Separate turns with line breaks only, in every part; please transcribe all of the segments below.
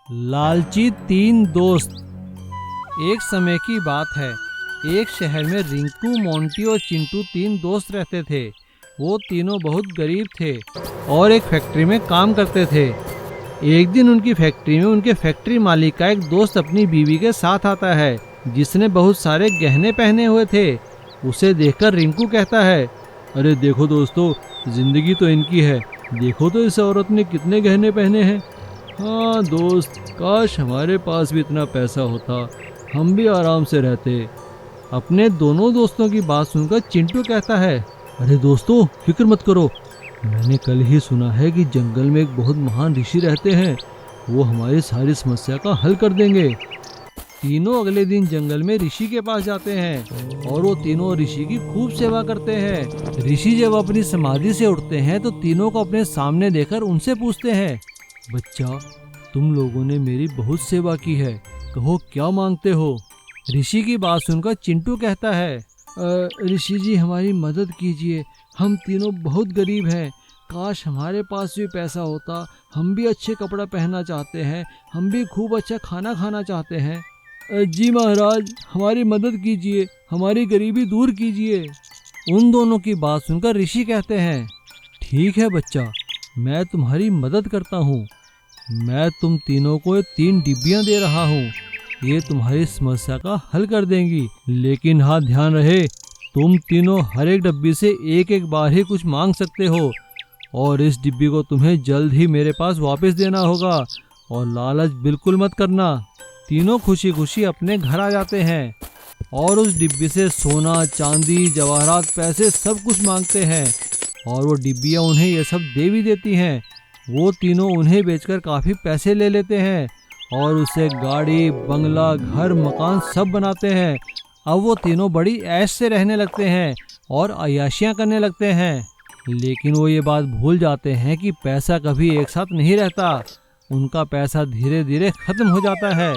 लालची तीन दोस्त। एक समय की बात है, एक शहर में रिंकू, मोंटी और चिंटू तीन दोस्त रहते थे। वो तीनों बहुत गरीब थे और एक फैक्ट्री में काम करते थे। एक दिन उनकी फैक्ट्री में उनके फैक्ट्री मालिक का एक दोस्त अपनी बीवी के साथ आता है, जिसने बहुत सारे गहने पहने हुए थे। उसे देखकर रिंकू कहता है, अरे देखो दोस्तों, जिंदगी तो इनकी है, देखो तो इस औरत ने कितने गहने पहने हैं। हाँ दोस्त, काश हमारे पास भी इतना पैसा होता, हम भी आराम से रहते। अपने दोनों दोस्तों की बात सुनकर चिंटू कहता है, अरे दोस्तों, फिक्र मत करो, मैंने कल ही सुना है कि जंगल में एक बहुत महान ऋषि रहते हैं, वो हमारी सारी समस्या का हल कर देंगे। तीनों अगले दिन जंगल में ऋषि के पास जाते हैं और वो तीनों ऋषि की खूब सेवा करते हैं। ऋषि जब अपनी समाधि से उठते हैं तो तीनों को अपने सामने देखकर उनसे पूछते हैं, बच्चा, तुम लोगों ने मेरी बहुत सेवा की है, कहो क्या मांगते हो। ऋषि की बात सुनकर चिंटू कहता है, ऋषि जी हमारी मदद कीजिए, हम तीनों बहुत गरीब हैं, काश हमारे पास भी पैसा होता, हम भी अच्छे कपड़ा पहनना चाहते हैं, हम भी खूब अच्छा खाना खाना चाहते हैं। जी महाराज, हमारी मदद कीजिए, हमारी गरीबी दूर कीजिए। उन दोनों की बात सुनकर ऋषि कहते हैं, ठीक है बच्चा, मैं तुम्हारी मदद करता हूँ। मैं तुम तीनों को 3 डिब्बियाँ दे रहा हूँ, ये तुम्हारी समस्या का हल कर देंगी। लेकिन हाँ, ध्यान रहे, तुम तीनों हर एक डिब्बी से एक एक बार ही कुछ मांग सकते हो और इस डिब्बी को तुम्हें जल्द ही मेरे पास वापस देना होगा और लालच बिल्कुल मत करना। तीनों खुशी खुशी अपने घर आ जाते हैं और उस डिब्बी से सोना, चांदी, जवाहरात, पैसे सब कुछ मांगते हैं और वो डिब्बियाँ उन्हें ये सब दे भी देती हैं। वो तीनों उन्हें बेचकर काफ़ी पैसे ले लेते हैं और उससे गाड़ी, बंगला, घर, मकान सब बनाते हैं। अब वो तीनों बड़ी ऐश से रहने लगते हैं और अय्याशियाँ करने लगते हैं। लेकिन वो ये बात भूल जाते हैं कि पैसा कभी एक साथ नहीं रहता, उनका पैसा धीरे धीरे ख़त्म हो जाता है।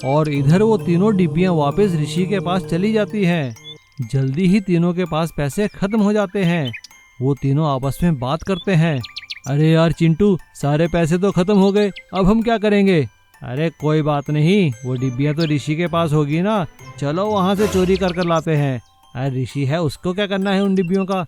और इधर वो तीनों डिब्बियाँ वापस ऋषि के पास चली जाती हैं। जल्दी ही तीनों के पास पैसे ख़त्म हो जाते हैं। वो तीनों आपस में बात करते हैं, अरे यार चिंटू, सारे पैसे तो ख़त्म हो गए, अब हम क्या करेंगे। अरे कोई बात नहीं, वो डिब्बियाँ तो ऋषि के पास होगी ना, चलो वहाँ से चोरी कर कर लाते हैं। अरे ऋषि है, उसको क्या करना है उन डिब्बियों का।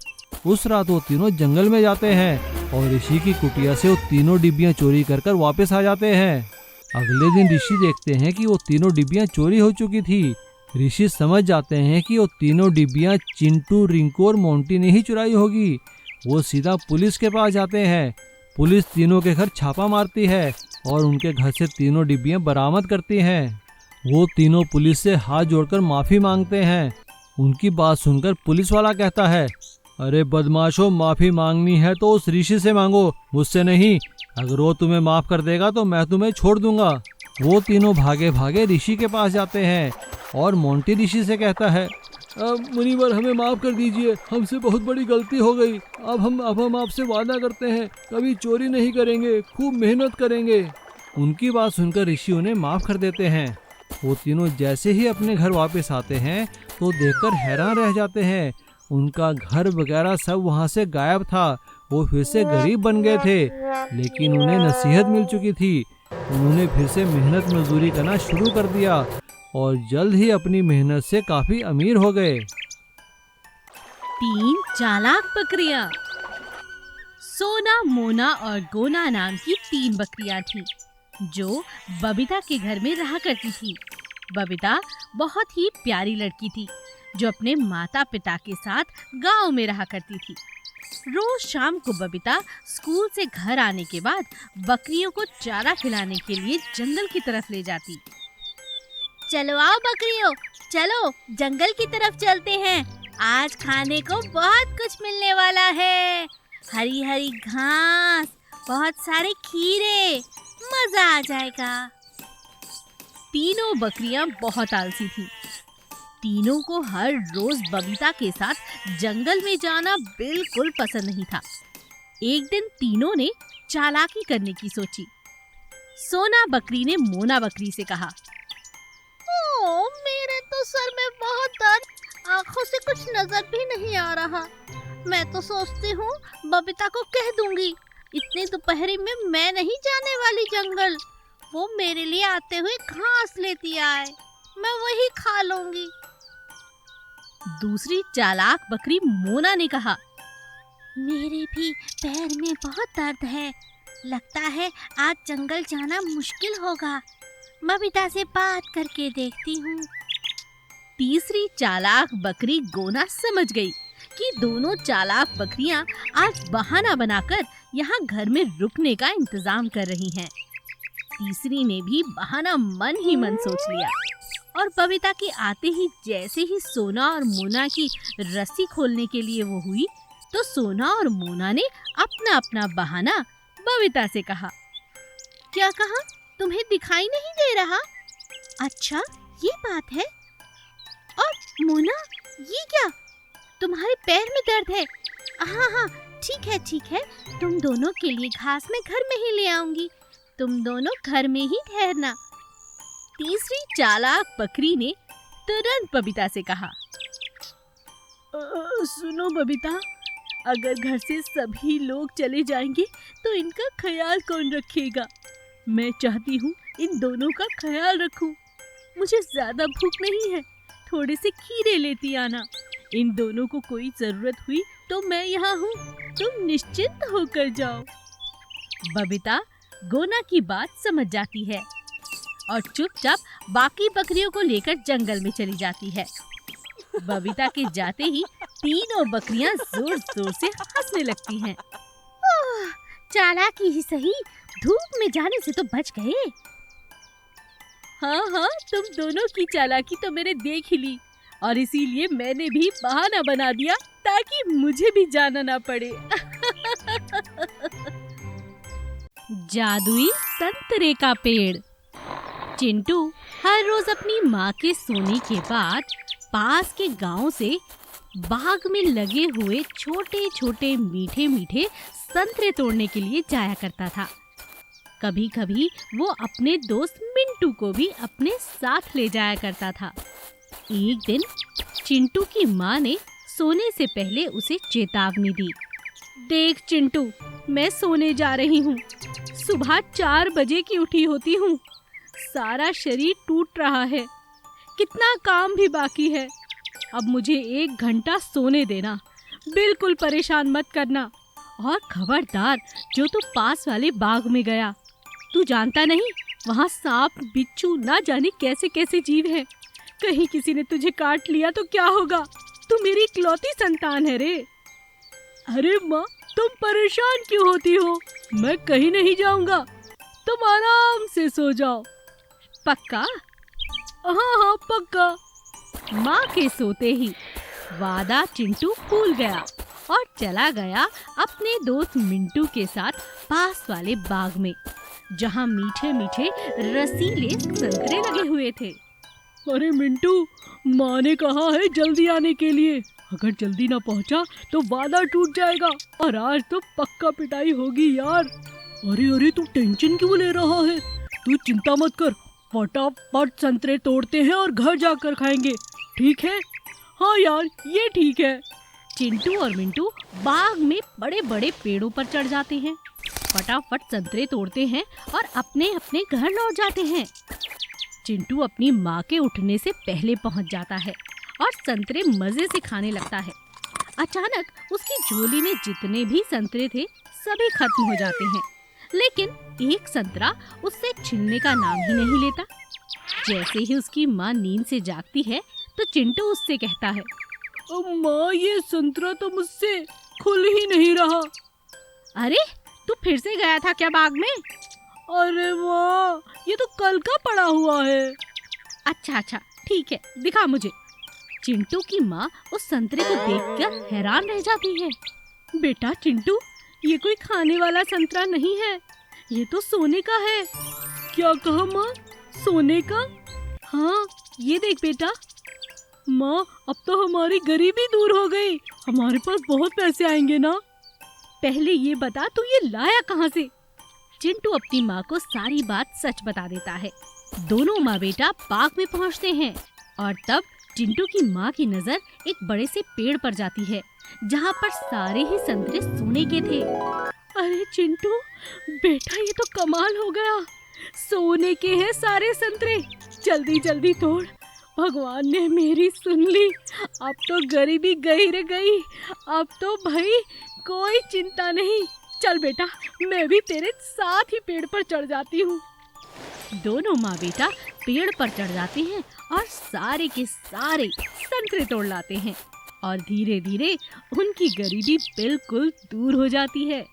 उस रात वो तीनों जंगल में जाते हैं और ऋषि की कुटिया से वो तीनों डिब्बियाँ चोरी कर कर वापस आ जाते हैं। अगले दिन ऋषि देखते हैं कि वो तीनों डिब्बियाँ चोरी हो चुकी थी। ऋषि समझ जाते हैं कि वो तीनों डिब्बियाँ चिंटू, रिंकू और मोंटी ने ही चुराई होगी। वो सीधा पुलिस के पास जाते हैं। पुलिस तीनों के घर छापा मारती है और उनके घर से तीनों डिब्बियाँ बरामद करती हैं। वो तीनों पुलिस से हाथ जोड़कर माफ़ी मांगते हैं। उनकी बात सुनकर पुलिस वाला कहता है, अरे बदमाशों, माफ़ी मांगनी है तो उस ऋषि से मांगो, मुझसे नहीं। अगर वो तुम्हें माफ़ कर देगा तो मैं तुम्हें छोड़ दूंगा। वो तीनों भागे भागे ऋषि के पास जाते हैं और मोंटी ऋषि से कहता है, मुनिवर, हमें माफ़ कर दीजिए, हमसे बहुत बड़ी गलती हो गई। अब हम आपसे वादा करते हैं, कभी चोरी नहीं करेंगे, खूब मेहनत करेंगे। उनकी बात सुनकर ऋषि उन्हें माफ़ कर देते हैं। वो तीनों जैसे ही अपने घर वापस आते हैं तो देखकर हैरान रह जाते हैं। उनका घर वगैरह सब वहाँ से गायब था। वो फिर से गरीब बन गए थे, लेकिन उन्हें नसीहत मिल चुकी थी। उन्होंने फिर से मेहनत मजदूरी करना शुरू कर दिया और जल्द ही अपनी मेहनत से काफी अमीर हो गए।
3 चालाक बकरियां। सोना, मोना और गोना नाम की 3 बकरियां थीं, जो बबीता के घर में रहा करती थी। बबीता बहुत ही प्यारी लड़की थी, जो अपने माता पिता के साथ गांव में रहा करती थी। रोज शाम को बबीता स्कूल से घर आने के बाद बकरियों को चारा खिलाने के लिए जंगल की तरफ ले जाती।
चलो आओ बकरियों, चलो जंगल की तरफ चलते हैं, आज खाने को बहुत कुछ मिलने वाला है। हरी हरी घास, बहुत सारे खीरे, मजा आ जाएगा।
तीनों बकरियां बहुत आलसी थीं। तीनों को हर रोज बबीता के साथ जंगल में जाना बिल्कुल पसंद नहीं था। एक दिन तीनों ने चालाकी करने की सोची। सोना बकरी ने मोना बकरी से कहा,
ओ, मेरे तो सर में बहुत दर्द, आंखों से कुछ नजर भी नहीं आ रहा। मैं तो सोचती हूँ बबीता को कह दूंगी, इतनी दोपहरी में मैं नहीं जाने वाली जंगल। वो मेरे लिए आते हुए घास लेती आए, मैं वही खा लूंगी।
दूसरी चालाक बकरी मोना ने कहा,
मेरे भी पैर में बहुत दर्द है, लगता है आज जंगल जाना मुश्किल होगा, बबीता से बात करके देखती हूँ।
तीसरी चालाक बकरी गोना समझ गई कि दोनों चालाक बकरियां आज बहाना बनाकर यहाँ घर में रुकने का इंतजाम कर रही हैं। तीसरी ने भी बहाना मन ही मन सोच लिया और बबीता के आते ही जैसे ही सोना और मोना की रस्सी खोलने के लिए वो हुई, तो सोना और मोना ने अपना अपना बहाना बबीता से कहा।
क्या कहा? तुम्हें दिखाई नहीं दे रहा? अच्छा, ये बात है। और मोना, ये क्या? तुम्हारे पैर में दर्द है? हाँ हाँ, ठीक है, तुम दोनों के लिए घास मैं घर में ही ले आऊंगी, तुम दोनों घर में ही ठहरना।
तीसरी चालाक बकरी ने तुरंत बबीता से कहा, सुनो बबीता, अगर घर से सभी लोग चले जाएंगे तो इनका ख्याल कौन रखेगा? मैं चाहती हूँ इन दोनों का ख्याल रखूं। मुझे ज्यादा भूख नहीं है, थोड़े से खीरे लेती आना। इन दोनों को कोई जरूरत हुई तो मैं यहाँ हूँ, तुम निश्चिंत होकर जाओ। बबीता गोना की बात समझ जाती है और चुपचाप बाकी बकरियों को लेकर जंगल में चली जाती है। बबीता के जाते ही तीनों बकरियां जोर जोर से हंसने लगती हैं।
चालाकी ही सही, धूप में जाने से तो बच गए।
हाँ, तुम दोनों की चालाकी तो मैंने देख ही ली और इसीलिए मैंने भी बहाना बना दिया ताकि मुझे भी जाना ना पड़े। जादुई संतरे का पेड़। चिंटू हर रोज अपनी माँ के सोने के बाद पास के गांव से बाग में लगे हुए छोटे छोटे मीठे मीठे संतरे तोड़ने के लिए जाया करता था। कभी कभी वो अपने दोस्त मिंटू को भी अपने साथ ले जाया करता था। एक दिन चिंटू की माँ ने सोने से पहले उसे चेतावनी दी। देख चिंटू, मैं सोने जा रही हूँ। सुबह 4 बजे की उठी होती हूँ। सारा शरीर टूट रहा है, कितना काम भी बाकी है। अब मुझे 1 घंटा सोने देना, बिल्कुल परेशान मत करना। और खबरदार, जो तू पास वाले बाग में गया, तू जानता नहीं वहाँ सांप, बिच्छू, ना जाने कैसे कैसे जीव हैं। कहीं किसी ने तुझे काट लिया तो क्या होगा? तू मेरी इकलौती संतान है रे। अरे माँ, तुम परेशान क्यों होती हो? मैं कहीं नहीं जाऊंगा, तुम आराम से सो जाओ। पक्का? हाँ, पक्का। माँ के सोते ही वादा चिंटू भूल गया और चला गया अपने दोस्त मिंटू के साथ पास वाले बाग में, जहाँ मीठे मीठे रसीले संतरे लगे हुए थे। अरे मिंटू, माँ ने कहा है जल्दी आने के लिए। अगर जल्दी ना पहुँचा तो वादा टूट जाएगा और आज तो पक्का पिटाई होगी यार। अरे तू टेंशन क्यों ले रहा है? तू चिंता मत कर, फटाफट संतरे तोड़ते हैं और घर जाकर खाएंगे, ठीक है? हाँ यार, ये ठीक है। चिंटू और मिंटू बाग में बड़े बड़े पेड़ों पर चढ़ जाते हैं, फटाफट संतरे तोड़ते हैं और अपने अपने घर लौट जाते हैं। चिंटू अपनी माँ के उठने से पहले पहुँच जाता है और संतरे मजे से खाने लगता है। अचानक उसकी झोली में जितने भी संतरे थे सभी खत्म हो जाते हैं, लेकिन एक संतरा उससे छिलने का नाम ही नहीं लेता। जैसे ही उसकी माँ नींद से जागती है तो चिंटू उससे कहता है, माँ, ये संतरा तो मुझसे खुल ही नहीं रहा। अरे, तू फिर से गया था क्या बाग में? अरे माँ, ये तो कल का पड़ा हुआ है। अच्छा, ठीक है, दिखा मुझे। चिंटू की माँ उस संतरे को देखकर हैरान रह जाती है। बेटा चिंटू, ये कोई खाने वाला संतरा नहीं है, ये तो सोने का है। क्या कहा माँ? सोने का? हाँ, ये देख बेटा। माँ, अब तो हमारी गरीबी दूर हो गई, हमारे पास बहुत पैसे आएंगे ना। पहले ये बता, तू ये लाया कहाँ से? चिंटू अपनी माँ को सारी बात सच बता देता है। दोनों माँ बेटा बाग में पहुँचते हैं और तब चिंटू की माँ की नजर एक बड़े से पेड़ पर जाती है, जहाँ पर सारे ही संतरे सोने के थे। अरे चिंटू बेटा, ये तो कमाल हो गया, सोने के हैं सारे संतरे, जल्दी जल्दी तोड़। भगवान ने मेरी सुन ली, अब तो गरीबी गई रे गई। अब तो भाई कोई चिंता नहीं। चल बेटा, मैं भी तेरे साथ ही पेड़ पर चढ़ जाती हूँ। दोनों माँ बेटा पेड़ पर चढ़ जाते हैं और सारे के सारे संतरे तोड़ लाते हैं और धीरे धीरे उनकी गरीबी बिल्कुल दूर हो जाती है।